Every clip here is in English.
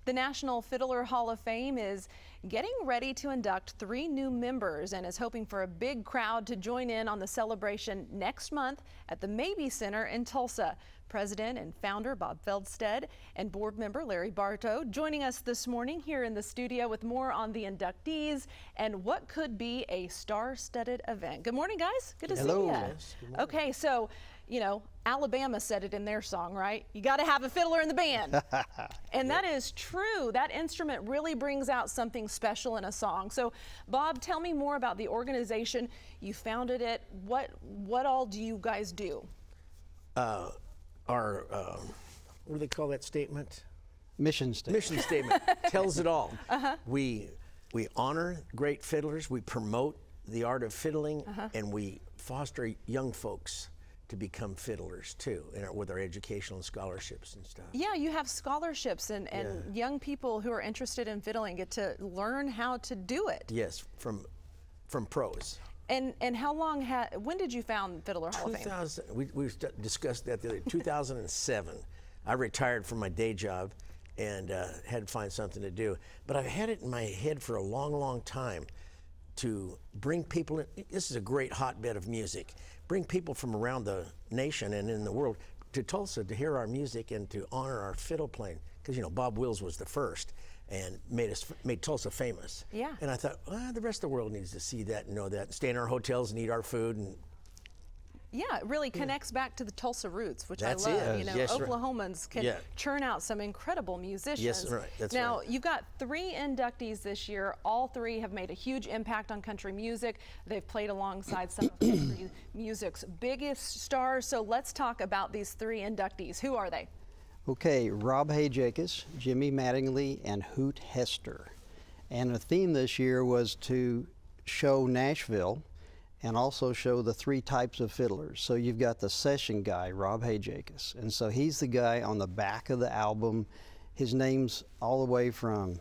The National Fiddler Hall of Fame is getting ready to induct 3 new members and is hoping for a big crowd to join in on the celebration next month at the Mabee Center in Tulsa. President and founder Bob Feldstead and board member Larry Bartow joining us this morning here in the studio with more on the inductees and what could be a star-studded event. Good morning, guys. Good to see you. Yes, okay, so, you know, Alabama said it in their song, right? You got to have a fiddler in the band. And that is true. That instrument really brings out something special in a song. So, Bob, tell me more about the organization. You founded it. What all do you guys do? Our, what do they call that statement? Mission statement. Mission statement tells it all. We honor great fiddlers, we promote the art of fiddling, and we foster young folks to become fiddlers too, with our educational scholarships and stuff. Yeah, you have scholarships and young people who are interested in fiddling get to learn how to do it. Yes, from pros. And how long when did you found Fiddler Hall of Fame? We discussed that the other 2007. I retired from my day job and had to find something to do. But I've had it in my head for a long, long time to bring people in. This is a great hotbed of music. Bring people from around the nation and in the world to Tulsa to hear our music and to honor our fiddle playing. Because, you know, Bob Wills was the first and made Tulsa famous. Yeah. And I thought, well, the rest of the world needs to see that and know that, stay in our hotels and eat our food. And yeah, it really connects back to the Tulsa roots, which That's I love. it. You know, Yes, Oklahomans can churn out some incredible musicians. Yes, right. That's now, right. you've got 3 inductees this year. All 3 have made a huge impact on country music. They've played alongside some of country music's biggest stars. So let's talk about these 3 inductees. Who are they? Okay, Rob Hayjacus, Jimmy Mattingly, and Hoot Hester. And the theme this year was to show Nashville and also show the 3 types of fiddlers. So you've got the session guy, Rob Hayjacus, and so he's the guy on the back of the album. His name's all the way from,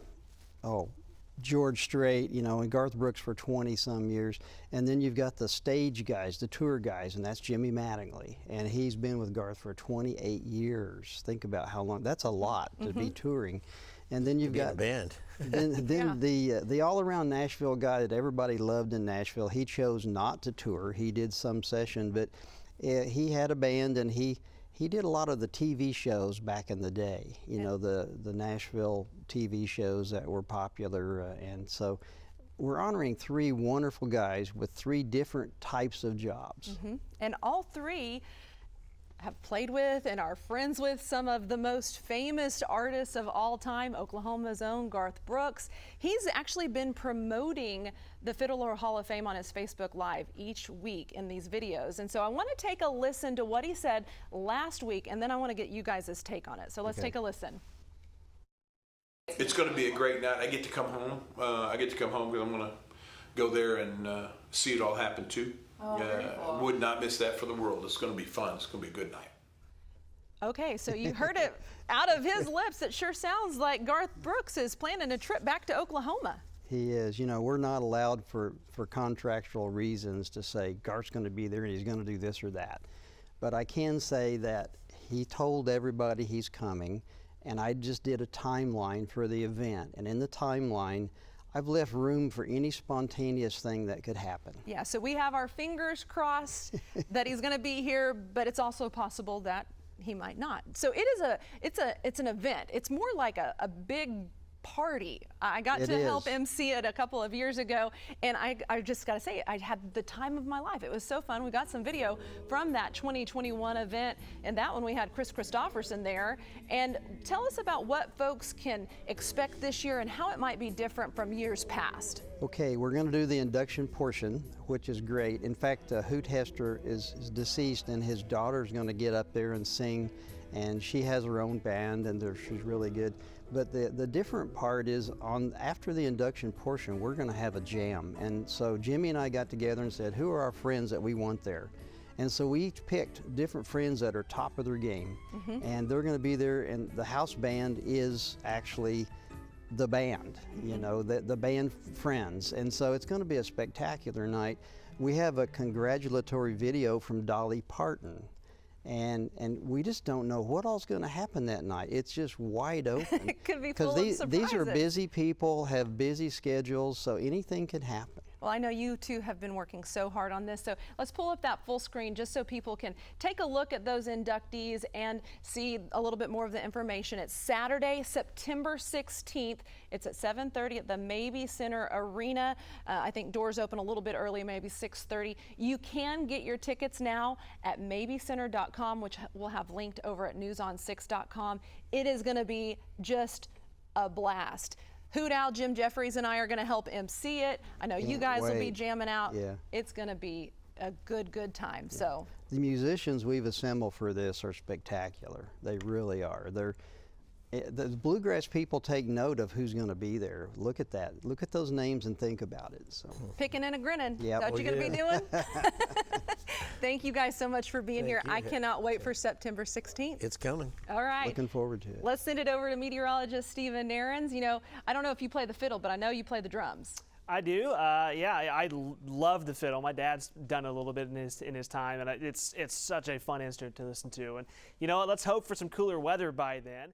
George Strait, you know, and Garth Brooks for 20-some years. And then you've got the stage guys, the tour guys, and that's Jimmy Mattingly. And he's been with Garth for 28 years. Think about how long, that's a lot to be touring. And then you've got a band. then the all-around Nashville guy that everybody loved in Nashville, he chose not to tour. He did some session, but he had a band and he did a lot of the TV shows back in the day, you know, the Nashville TV shows that were popular. And so we're honoring 3 wonderful guys with 3 different types of jobs. And all 3 have played with and are friends with some of the most famous artists of all time, Oklahoma's own Garth Brooks. He's actually been promoting the Fiddler Hall of Fame on his Facebook Live each week in these videos. And so I want to take a listen to what he said last week, and then I want to get you guys' take on it. So let's take a listen. It's going to be a great night. I get to come home. Because I'm going to go there and see it all happen too. Would not miss that for the world. It's going to be fun. It's going to be a good night. Okay, so you heard it out of his lips. It sure sounds like Garth Brooks is planning a trip back to Oklahoma. He is. You know, we're not allowed for contractual reasons to say Garth's going to be there and he's going to do this or that. But I can say that he told everybody he's coming, and I just did a timeline for the event. And in the timeline, I've left room for any spontaneous thing that could happen. Yeah, so we have our fingers crossed that he's going to be here, but it's also possible that he might not. So it's an event. It's more like a big party. I got to help MC it a couple of years ago, and I just got to say, I had the time of my life. It was so fun. We got some video from that 2021 event, and that one we had Chris Christopherson there. And tell us about what folks can expect this year and how it might be different from years past. Okay, we're going to do the induction portion, which is great. In fact, Hoot Hester is deceased, and his daughter's going to get up there and sing, and she has her own band, and she's really good. But the different part is after the induction portion, we're going to have a jam. And so Jimmy and I got together and said, who are our friends that we want there? And so we each picked different friends that are top of their game. And they're going to be there, and the house band is actually the band, you know, the band friends. And so it's going to be a spectacular night. We have a congratulatory video from Dolly Parton. And we just don't know what all's going to happen that night. It's just wide open. It could be full of Because these are surprises. busy people, have busy schedules, so anything can happen. Well, I know you two have been working so hard on this, so let's pull up that full screen just so people can take a look at those inductees and see a little bit more of the information. It's Saturday, September 16th. It's at 7:30 at the Mabee Center Arena. I think doors open a little bit early, maybe 6:30. You can get your tickets now at mabeecenter.com, which we'll have linked over at newson6.com. It is going to be just a blast. Hoot Owl, Jim Jeffries, and I are going to help MC it. I know you guys will be wait. jamming out. Yeah. It's going to be a good time. So The musicians we've assembled for this are spectacular. They really are. The bluegrass people take note of who's going to be there. Look at that. Look at those names and think about it. So. picking and a grinning. Yep. Is that what you're going to be doing? Thank you guys so much for being here. you. I cannot wait for September 16th. It's coming. All right. Looking forward to it. Let's send it over to meteorologist Stephen Nairns. You know, I don't know if you play the fiddle, but I know you play the drums. I do. I love the fiddle. My dad's done it a little bit in his time, and it's such a fun instrument to listen to. And you know what? Let's hope for some cooler weather by then.